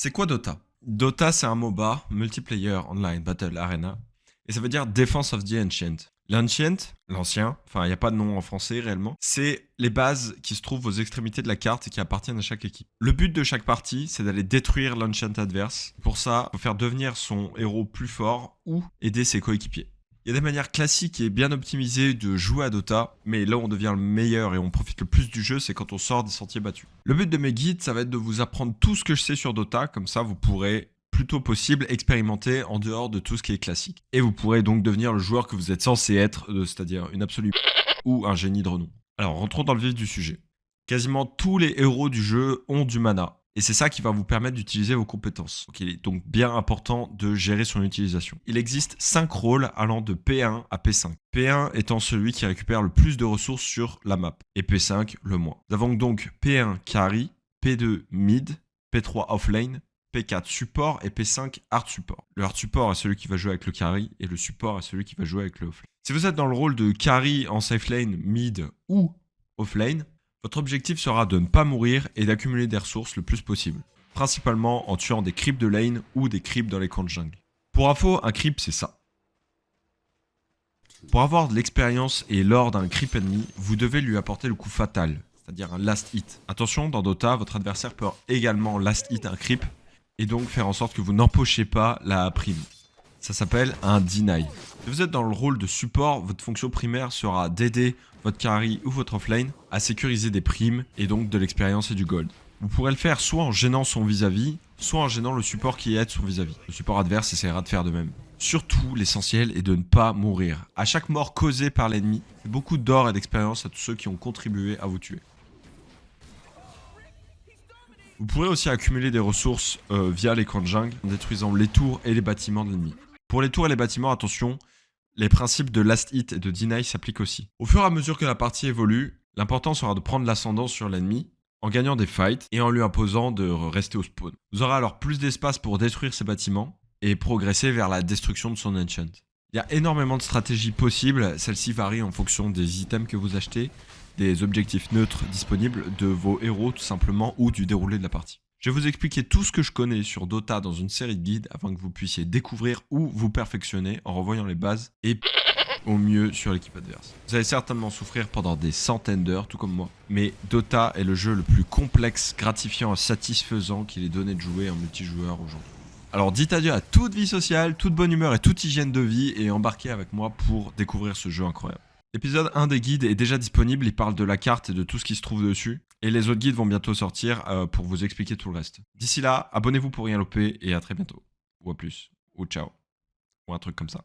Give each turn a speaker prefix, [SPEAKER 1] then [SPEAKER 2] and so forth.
[SPEAKER 1] C'est quoi Dota? Dota, c'est un MOBA, Multiplayer Online Battle Arena, et ça veut dire Defense of the Ancient. L'Ancient, l'ancien, enfin il n'y a pas de nom en français réellement, c'est les bases qui se trouvent aux extrémités de la carte et qui appartiennent à chaque équipe. Le but de chaque partie, c'est d'aller détruire l'Ancient adverse. Pour ça, il faut faire devenir son héros plus fort ou aider ses coéquipiers. Il y a des manières classiques et bien optimisées de jouer à Dota, mais là où on devient le meilleur et on profite le plus du jeu, c'est quand on sort des sentiers battus. Le but de mes guides, ça va être de vous apprendre tout ce que je sais sur Dota, comme ça vous pourrez plutôt possible expérimenter en dehors de tout ce qui est classique. Et vous pourrez donc devenir le joueur que vous êtes censé être, c'est-à-dire une absolue ou un génie de renom. Alors rentrons dans le vif du sujet. Quasiment tous les héros du jeu ont du mana. Et c'est ça qui va vous permettre d'utiliser vos compétences. Donc il est donc bien important de gérer son utilisation. Il existe 5 rôles allant de P1 à P5. P1 étant celui qui récupère le plus de ressources sur la map. Et P5 le moins. Nous avons donc P1 carry, P2 mid, P3 offlane, P4 support et P5 hard support. Le hard support est celui qui va jouer avec le carry et le support est celui qui va jouer avec le offlane. Si vous êtes dans le rôle de carry en safe lane, mid ou offlane, votre objectif sera de ne pas mourir et d'accumuler des ressources le plus possible, principalement en tuant des creeps de lane ou des creeps dans les camps de jungle. Pour info, un creep c'est ça. Pour avoir de l'expérience et l'or d'un creep ennemi, vous devez lui apporter le coup fatal, c'est-à-dire un last hit. Attention, dans Dota, votre adversaire peut également last hit un creep et donc faire en sorte que vous n'empochez pas la prime. Ça s'appelle un deny. Si vous êtes dans le rôle de support, votre fonction primaire sera d'aider votre carry ou votre offlane à sécuriser des primes et donc de l'expérience et du gold. Vous pourrez le faire soit en gênant son vis-à-vis, soit en gênant le support qui aide son vis-à-vis. Le support adverse essaiera de faire de même. Surtout, l'essentiel est de ne pas mourir. À chaque mort causée par l'ennemi, beaucoup d'or et d'expérience à tous ceux qui ont contribué à vous tuer. Vous pourrez aussi accumuler des ressources via les camps de jungle en détruisant les tours et les bâtiments de l'ennemi. Pour les tours et les bâtiments, attention, les principes de last hit et de deny s'appliquent aussi. Au fur et à mesure que la partie évolue, l'important sera de prendre l'ascendant sur l'ennemi en gagnant des fights et en lui imposant de rester au spawn. Vous aurez alors plus d'espace pour détruire ses bâtiments et progresser vers la destruction de son enchant. Il y a énormément de stratégies possibles, celles-ci varient en fonction des items que vous achetez, des objectifs neutres disponibles, de vos héros tout simplement ou du déroulé de la partie. Je vais vous expliquer tout ce que je connais sur Dota dans une série de guides afin que vous puissiez découvrir ou vous perfectionner en revoyant les bases et au mieux sur l'équipe adverse. Vous allez certainement souffrir pendant des centaines d'heures, tout comme moi, mais Dota est le jeu le plus complexe, gratifiant et satisfaisant qu'il est donné de jouer en multijoueur aujourd'hui. Alors dites adieu à toute vie sociale, toute bonne humeur et toute hygiène de vie et embarquez avec moi pour découvrir ce jeu incroyable. L'épisode 1 des guides est déjà disponible, il parle de la carte et de tout ce qui se trouve dessus. Et les autres guides vont bientôt sortir pour vous expliquer tout le reste. D'ici là, abonnez-vous pour rien louper et à très bientôt. Ou à plus. Ou ciao. Ou un truc comme ça.